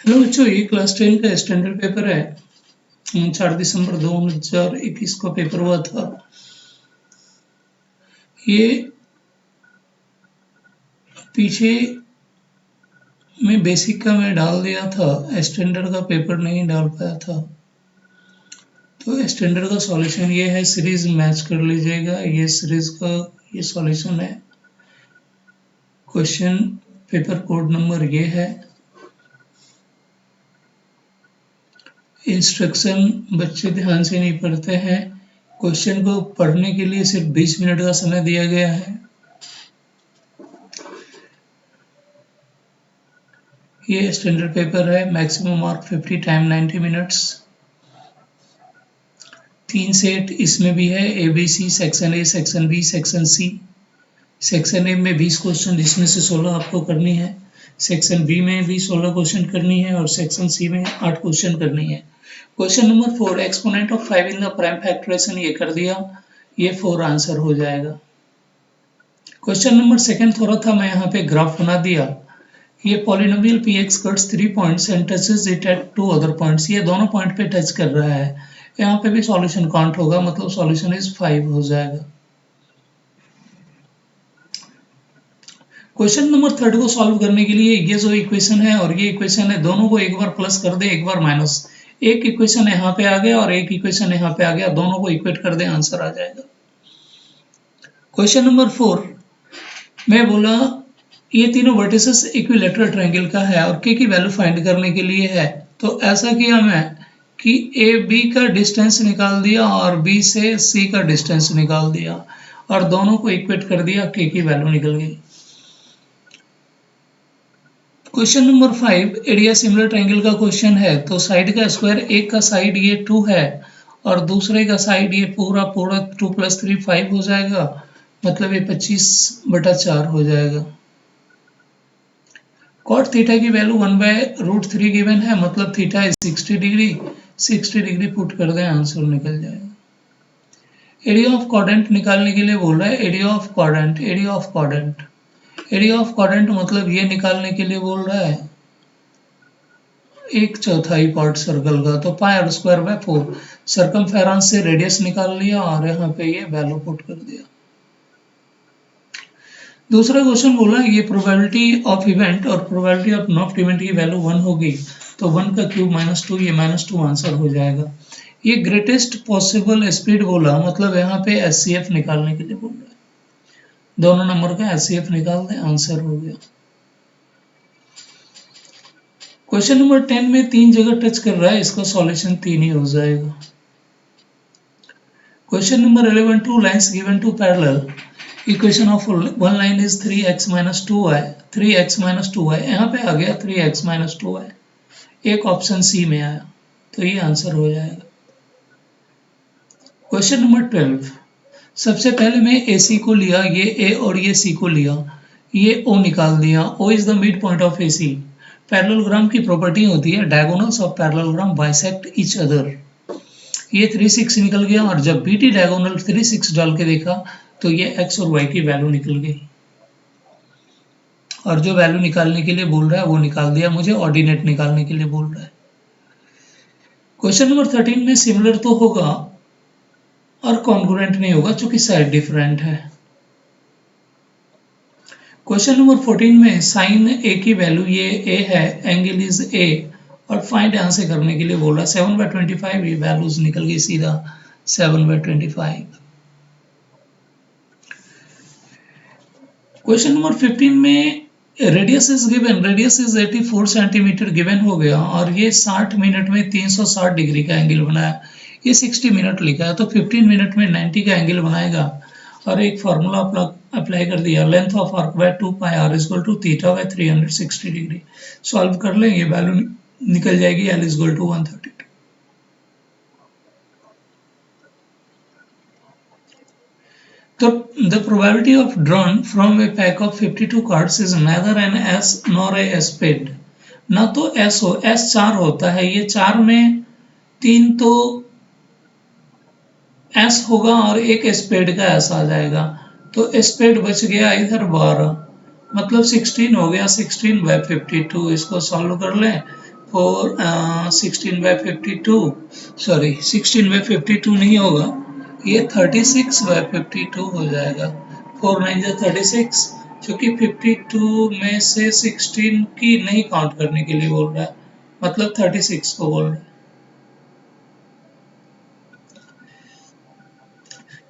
Hello बच्चों, ये class 10 का स्टैंडर्ड पेपर है। 4 दिसंबर 2021 को पेपर हुआ था। ये पीछे में बेसिक का मैं डाल दिया था, स्टैंडर्ड का पेपर नहीं डाल पाया था। तो स्टैंडर्ड का सॉल्यूशन ये है, सीरीज मैच कर लीजिएगा। ये सीरीज का ये सॉल्यूशन है। क्वेश्चन पेपर कोड नंबर ये है। इंस्ट्रक्शन बच्चे ध्यान से नहीं पढ़ते हैं। क्वेश्चन को पढ़ने के लिए सिर्फ 20 मिनट का समय दिया गया है। ये स्टैंडर्ड पेपर है। Maximum mark 50, time 90 minutes. 3 set इसमें भी है, ABC, section A, section B, section C. Section A में 20 क्वेश्चन, इसमें से 16 आपको करनी है। सेक्शन बी में भी 16 क्वेश्चन करनी है और सेक्शन सी में 8 क्वेश्चन करनी है। Question number 4, exponent of 5 in the prime factorization, ये कर दिया, ये 4 आंसर हो जाएगा। क्वेश्चन नंबर 2 थोड़ा था, मैं यहाँ पे ग्राफ बना दिया। ये polynomial px cuts 3 points and touches it at 2 other points, ये दोनों पॉइंट पे टच कर रहा है। यहाँ पे भी सॉल्यूशन काउंट होगा, मतलब सॉल्यूशन इज 5 हो जाएगा। क्वेश्चन नंबर 3 को सॉल्व करने के लिए ये जो इक्वेशन है और ये इक्वेशन है, दोनों को एक बार प्लस कर दे, एक बार माइनस। एक इक्वेशन यहाँ पे आ गया और एक इक्वेशन यहाँ पे आ गया, दोनों को इक्वेट कर दे, आंसर आ जाएगा। क्वेश्चन नंबर 4 मैं बोला ये तीनों वर्टिसेस इक्विलेटरल ट्रायंगल का है और के की वैल्यू फाइंड करने के लिए है। तो ऐसा किया मैं कि ए बी का डिस्टेंस निकाल दिया और बी से सी का डिस्टेंस निकाल दिया और दोनों को इक्वेट कर दिया, के की वैल्यू निकल गई। Question number 5 area similar triangle का क्वेश्चन है। तो साइड का स्क्वायर, एक का साइड ये 2 है और दूसरे का साइड ये पूरा 2 + 3 5 हो जाएगा, मतलब ये 25/4 हो जाएगा। कॉट थीटा की वैल्यू 1/√3 गिवन है, मतलब theta is 60 degree. 60 degree put कर दें, आंसर निकल जाएगा। एरिया ऑफ क्वाड्रेंट निकालने के लिए बोल रहा है। Area of quadrant, area of quadrant, area of quadrant मतलब ये निकालने के लिए बोल रहा है 1/4 पार्ट सर्कल का। तो πr²/4 सर्कमफेरेंस से रेडियस निकाल लिया और यहाँ पे ये वैल्यू पुट कर दिया। दूसरा क्वेश्चन बोला ये प्रोबेबिलिटी ऑफ इवेंट और प्रोबेबिलिटी ऑफ नॉट इवेंट की वैल्यू 1 होगी, तो 1 का क्यूब -2, ये -2 आंसर हो जाएगा। ये ग्रेटेस्ट पॉसिबल स्पीड बोला, मतलब यहाँ पे SCF निकालने के लिए बोल रहा है। दोनों नंबर का SCF निकाल दें, आंसर हो गया। क्वेश्चन नंबर 10 में 3 जगह टच कर रहा है, इसका सॉल्यूशन 3 ही हो जाएगा। Question number 11, 2 lines given to parallel, equation of one line is 3x - 2y, 3x - 2y, यहाँ पे आ गया 3x - 2y, एक ऑप्शन सी में आया, तो ये आंसर हो जाएगा। क्वेश्चन नंबर 12, सबसे पहले मैं AC को लिया, ये A और ये C को लिया, ये O निकाल दिया। O is the mid point of AC। Parallelogram की प्रॉपर्टी होती है diagonals of parallelogram bisect each other. ये 3/6 निकल गया और जब BT डायगोनल 3/6 डाल के देखा तो ये x और y की वैल्यू निकल गई और जो वैल्यू निकालने के लिए बोल रहा है वो निकाल दिया, मुझे ऑर्डिनेट निकालने के लिए बोल रहा है। क्वेश्चन नंबर 13 में सिमिलर तो होगा और कॉन्ग्रुएंट नहीं होगा क्योंकि साइड डिफरेंट है। क्वेश्चन नंबर 14 में साइन A की वैल्यू ये A है, एंगल इज A और फाइंड यहाँ से करने के लिए बोल रहा है 7/25, ये वैल्यूज निकल गई सीधा 7/25। क्वेश्चन नंबर 15 में radius is given, radius is 84 centimetre given हो गया और ये 60 मिनट में 360 डिग्री का एंगल बनाया। ये 60 मिनट लिखा है, तो 15 मिनट में 90 का एंगल बनाएगा और एक फार्मूला अप्लाई कर दिया, length of arc by 2πr = θ/360 degree. Solve कर लें, ये वैल्यू निकल जाएगी, L = 132। तो the probability of drawn from a pack of 52 cards is neither an S nor a spade। ना तो S हो, S 4 होता है, ये 4 में 3 तो S होगा और एक स्पेड का S आ जाएगा, तो स्पेड बच गया इधर 12, मतलब 16 हो गया, 16/52। इसको सॉल्व कर लें, 4 16/52, सॉरी 16/52 नहीं होगा, ये 36/52 हो जाएगा। 4 9 जा 36, क्योंकि 52 में से 16 की नहीं काउंट करने के लिए बोल रहा है, मतलब 36 को बोल रहा है।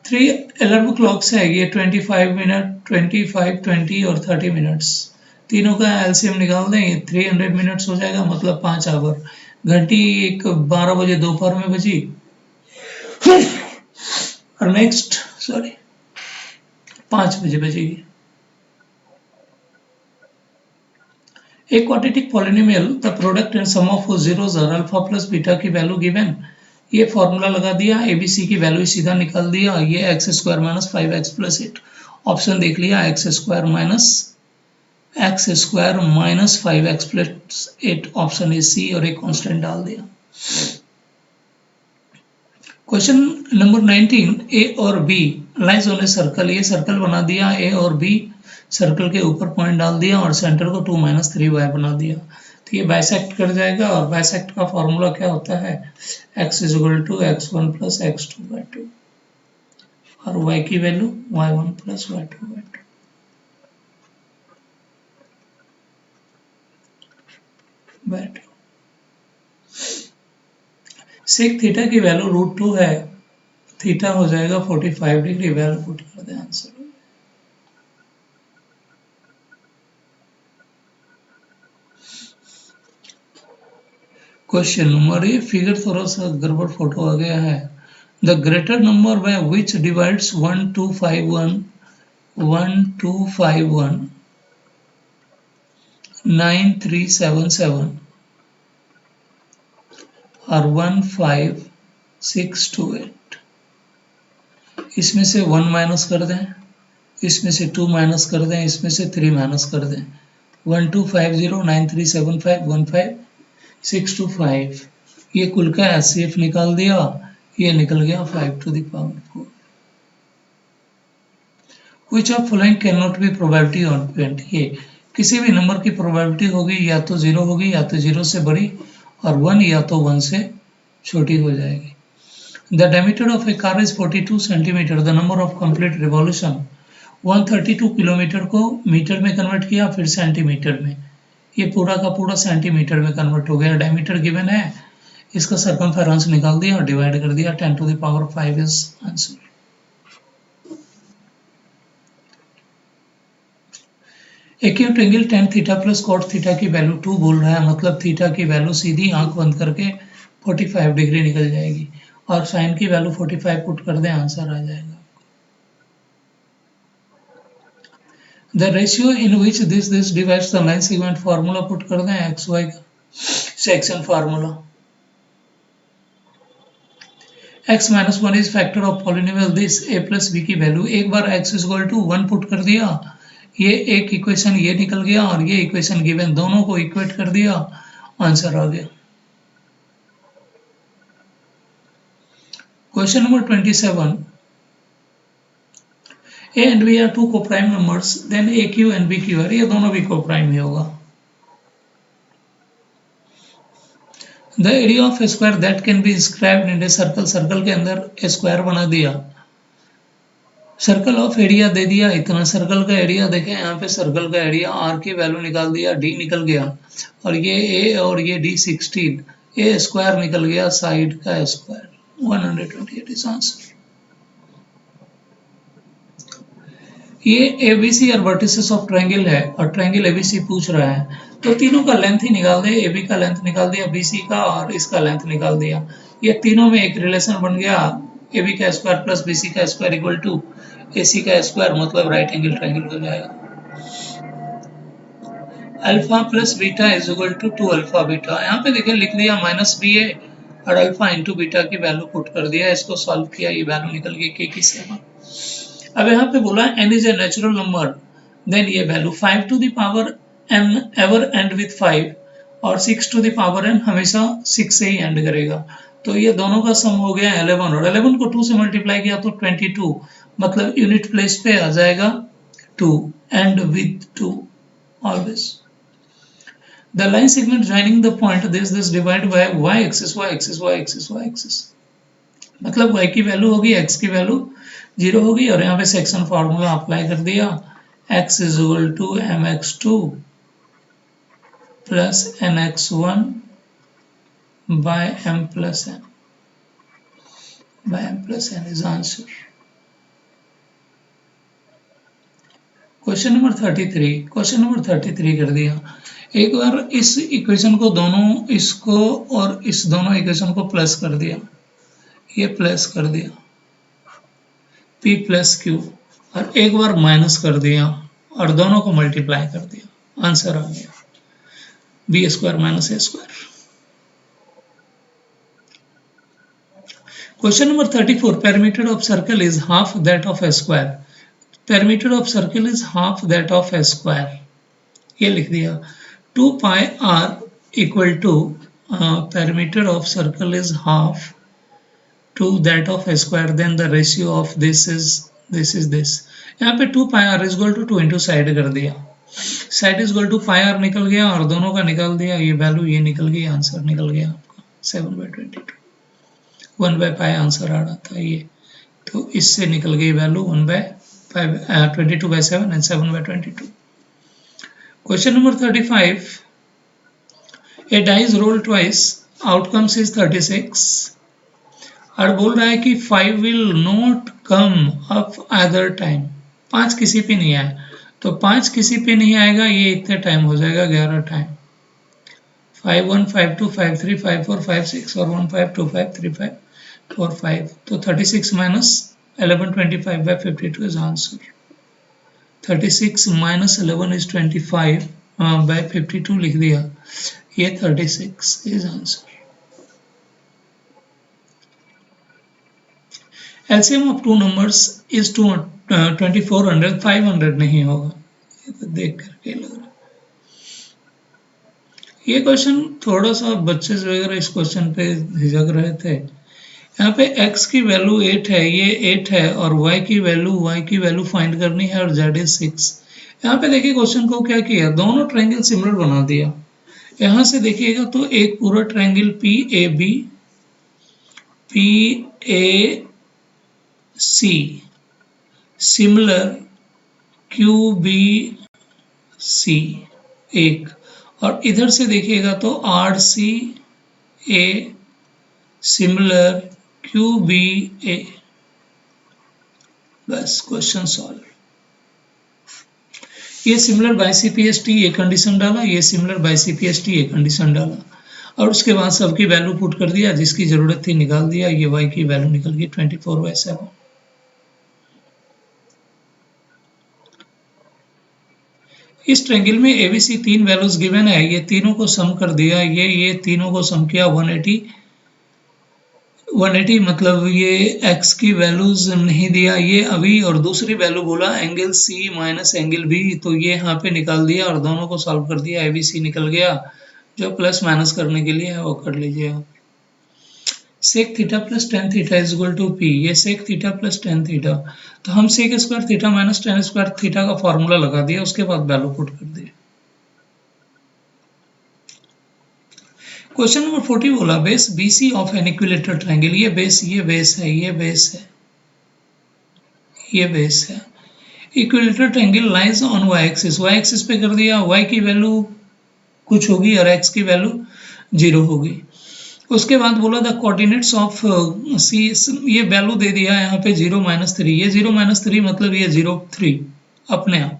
3 अलार्म क्लॉक से है, ये 25 मिनट, 25, 20 और 30 मिनट्स, तीनों का एलसीएम निकाल दें, ये 300 मिनट्स हो जाएगा, मतलब 5 आवर। घंटी एक 12 बजे दोपहर में बजी और नेक्स्ट सॉरी 5 बजे बजेगी। A quadratic polynomial, the product and sum of whose zeros are alpha plus beta की वैल्यू गिवन, ये फॉर्मूला लगा दिया, एबीसी की वैल्यू सीधा निकाल दिया, ये x square minus 5x plus 8, option देख लिया, x square minus 5x plus 8, option A C, और एक कांस्टेंट डाल दिया। क्वेश्चन नंबर 19, ए और B lies on a circle, ये सर्कल बना दिया, ए और बी सर्कल के ऊपर पॉइंट डाल दिया और सेंटर को 2 - 3y बना दिया, तो ये बाइसेक्ट कर जाएगा, और बाइसेक्ट का फॉर्मूला क्या होता है, x = x1 + x2/2 और y की value y1 + y2/2। Sec theta की वैल्यू √2 है, थीटा हो जाएगा 45 डिग्री, वैल्यू पुट कर दें, आंसर। क्वेश्चन नंबर, ये फिगर थोड़ा सा गड़बड़ फोटो आ गया है। The greater number by which divides 1251 9377 और 15628, इसमें से 1 माइनस कर दें, इसमें से 2 माइनस कर दें, इसमें से 3 माइनस कर दें, 1250 9375 15625, ये कुल का एचसीएफ निकाल दिया, ये निकल गया 5⁴। Which of following cannot be probability on point, ये किसी भी नंबर की प्रोबेबिलिटी होगी, या तो 0 होगी, या तो 0 से बड़ी, और 1 या तो 1 से छोटी हो जाएगी। The diameter of a car is 42 centimeter. The number of complete revolution 132 kilometre को मीटर में कन्वर्ट किया, फिर सेंटीमीटर में, ये पूरा का पूरा सेंटीमीटर में कन्वर्ट हो गया। डायमीटर गिवन है, इसका सर्कमफेरेंस निकाल दिया और डिवाइड कर दिया, 10⁵ is answer. Acute angle tan theta plus cot theta की वैल्यू 2 बोल रहा है, मतलब थीटा की वैल्यू सीधी आंख बंद करके 45 डिग्री निकल जाएगी, और साइन की वैल्यू 45 पुट कर दें, आंसर आ जाएगा। The ratio in which this divides the line segment, formula put कर दें, एक्स वाई का section formula. x - 1 is factor of polynomial this, a plus b की वैल्यू, एक बार x = 1 पुट कर दिया, ये एक इक्वेशन ये निकल गया, और ये इक्वेशन गिवन, दोनों को इक्वेट कर दिया, आंसर आ गया। Question number 27, a and b are two co-prime numbers, then aq and bq are, ये दोनों भी co-prime ही होगा। The area of square that can be inscribed in a circle, circle के अंदर स्क्वायर बना दिया, सर्कल ऑफ एरिया दे दिया इतना, सर्कल का एरिया देखें, यहाँ पे सर्कल का एरिया, आर की वैल्यू निकाल दिया, डी निकल गया, और ये ए और ये डी 16, ए स्क्वायर निकल गया, साइड का स्क्वायर 128 इज आंसर। ये एबीसी और वर्टिसेस ऑफ ट्रायंगल है, और ट्रायंगल एबीसी पूछ रहा है, तो तीनों का लेंथ ही निकाल दे, एबी का लेंथ निकाल दिया, बीसी का, और इसका लेंथ निकाल दिया, ये तीनों में एक रिलेशन बन गया, एबी का स्क्वायर प्लस बीसी का स्क्वायर इक्वल टू एसी का स्क्वायर, मतलब राइट एंगल ट्रायंगल हो जाएगा। Alpha plus beta is equal to 2 alpha beta, यहाँ पे देखिए लिख दिया -ba और अल्फा इंटू बीटा की वैल्यू पुट कर दिया, इसको सॉल्व किया, ये वैल्यू निकल गई k की 7। अब यहाँ पे बोला n is a natural number, then ये value 5 to the power n ever end with 5, और 6 टू द पावर n हमेशा 6 से ही एंड करेगा, तो ये दोनों का सम हो गया 11, और 11 को 2 से मल्टीप्लाई किया तो 22, मतलब यूनिट प्लेस पे आ जाएगा 2, and with 2 always. The line segment joining the point this divided by y axis y axis y axis y axis, मतलब y की वैल्यू होगी, x की वैल्यू 0 होगी, और यहाँ पे सेक्शन फार्मूला अप्लाई कर दिया, x is equal to mx2 plus mx1 by m plus n is answer. Question number 33 कर दिया। एक बार इस इक्वेशन को दोनों, इसको और इस दोनों इक्वेशन को प्लस कर दिया, ये प्लस कर दिया p प्लस q, और एक बार माइनस कर दिया और दोनों को मल्टीप्लाई कर दिया, आंसर आ गया b square minus a square. Question number 34, perimeter of circle is half that of a square. Perimeter of circle is half that of a square. ये लिख दिया 2 pi r equal to perimeter of circle is half to that of a square, then the ratio of this is this. यहाँ पे 2 pi r is equal to 2 into side कर दिया, side is equal to pi r निकल गया और दोनों का निकाल दिया, ये वैल्यू ये निकल गई, आंसर निकल गया आपका 7/22, 1/pi आंसर आ रहा था ये, तो इससे निकल गई value 22/7 and 7/22. Question number 35. A dice rolled twice, outcomes is 36. और बोल रहा है कि 5 will not come up either time. 5 किसी पे नहीं आया, तो 5 किसी पे नहीं आएगा, ये इतने टाइम हो जाएगा 11 टाइम, 5-1, 5-2, 5-3, 5-4, 5-6 और 1-5, 2-5, 3-5, 4-5, तो 36 minus 11/25/52 is answer. 36 minus 11 is 25/52 लिख दिया, ये 36 is answer. LCM of two numbers is 2400, 500 नहीं होगा, ये तो देख करके लग रहा है। ये क्वेश्चन थोड़ा सा बच्चे वगैरह इस क्वेश्चन पे झिझक रहे थे। यहाँ पे x की वैल्यू 8 है, ये 8 है, और y की वैल्यू फाइंड करनी है, और z इज 6। यहाँ पे देखिए क्वेश्चन को क्या किया, दोनों ट्रायंगल सिमिलर बना दिया। यहाँ से देखिएगा तो एक पूरा ट्रायंगल PAC सिमिलर QBC एक, और इधर से देखिएगा तो RCA सिमिलर QBA, बस क्वेश्चन सॉल्व। ये सिमिलर बाय CPST ये कंडीशन डाला, ये सिमिलर बाय CPST ये कंडीशन डाला, और उसके बाद सबकी वैल्यू पुट कर दिया, जिसकी जरूरत थी निकाल दिया, ये y की वैल्यू निकल गई 24/7। इस ट्रायंगल में ABC 3 वैल्यूज गिवन है, ये तीनों को सम कर दिया, ये तीनों को सम किया 180 मतलब ये x की वैल्यूज नहीं दिया ये अभी, और दूसरी वैल्यू बोला angle C minus angle B, तो ये यहाँ पे निकाल दिया और दोनों को सॉल्व कर दिया, ABC निकल गया, जो प्लस माइनस करने के लिए है वो कर लीजिए आप। sec theta plus tan theta is equal to P, ये sec theta plus tan theta, तो हम sec square theta minus tan square theta का फॉर्मूला लगा दिया, उसके बाद वैल्यू पुट कर दिया। क्वेश्चन नंबर 40 बोला base BC of an equilateral triangle, ये बेस है, equilateral triangle lies on y axis पे कर दिया, y की वैल्यू कुछ होगी और x की वैल्यू 0 होगी। उसके बाद बोला द कोऑर्डिनेट्स ऑफ C, ये वैल्यू दे दिया यहाँ पे 0-3, ये 0-3 मतलब ये 0-3 अपने आप,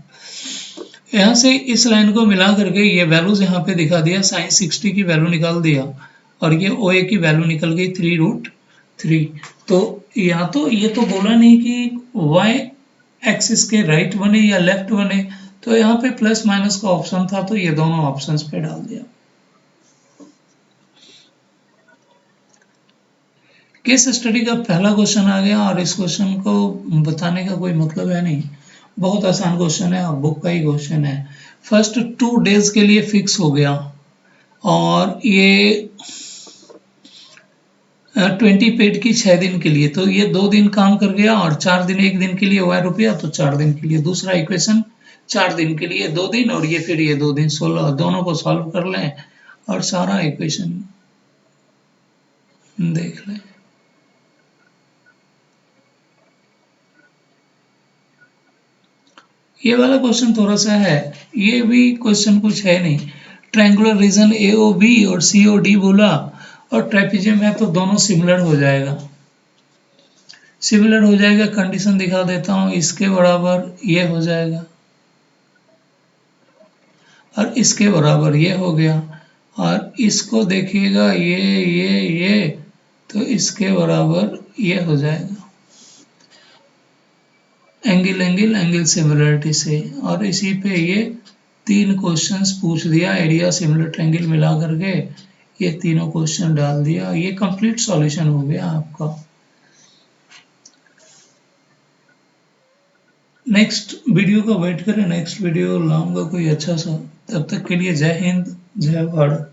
यहाँ से इस लाइन को मिला करके ये वैल्यूज यहाँ पे दिखा दिया, sin 60 की वैल्यू निकाल दिया, और ये OA की वैल्यू निकल गई 3√3। तो या तो ये तो बोला नहीं कि y एक्सिस के राइट बने या लेफ्ट बने, तो यहाँ पे प्लस माइनस का ऑप्शन था, तो ये दोनों ऑप्शंस पे डाल दिया। केस स्टडी का पहला क्वेश्चन आ गया, और इस क्वेश्चन को बताने का कोई मतलब है नहीं, बहुत आसान क्वेश्चन है और बुक का ही क्वेश्चन है। फर्स्ट 2 डेज के लिए फिक्स हो गया, और ये 20 पेड की 6 दिन के लिए, तो ये 2 दिन काम कर गया, और 4 दिन 1 दिन के लिए y रुपया, तो 4 दिन के लिए। दूसरा इक्वेशन 4 दिन के लिए 2 दिन और ये फिर ये 2 दिन 16, दोनों को सॉल्व कर लें और सारा इक्वेशन देख लें। ये वाला क्वेश्चन थोड़ा सा है, ये भी क्वेश्चन कुछ है नहीं। ट्रायंगुलर रीजन AOB और COD बोला और ट्रेपेजियम है तो दोनों सिमिलर हो जाएगा। सिमिलर हो जाएगा, कंडीशन दिखा देता हूँ, इसके बराबर ये हो जाएगा और इसके बराबर ये हो गया और इसको देखिएगा ये तो इसके बराबर ये हो जाएगा एंगल सिमिलरिटी से। और इसी पे ये 3 क्वेश्चंस पूछ दिया, एरिया सिमिलर ट्रायंगल मिला करके ये तीनों क्वेश्चन डाल दिया, ये कंप्लीट सॉल्यूशन हो गया आपका। नेक्स्ट वीडियो का वेट करें, नेक्स्ट वीडियो लाऊंगा कोई अच्छा सा। तब तक के लिए जय हिंद, जय भारत।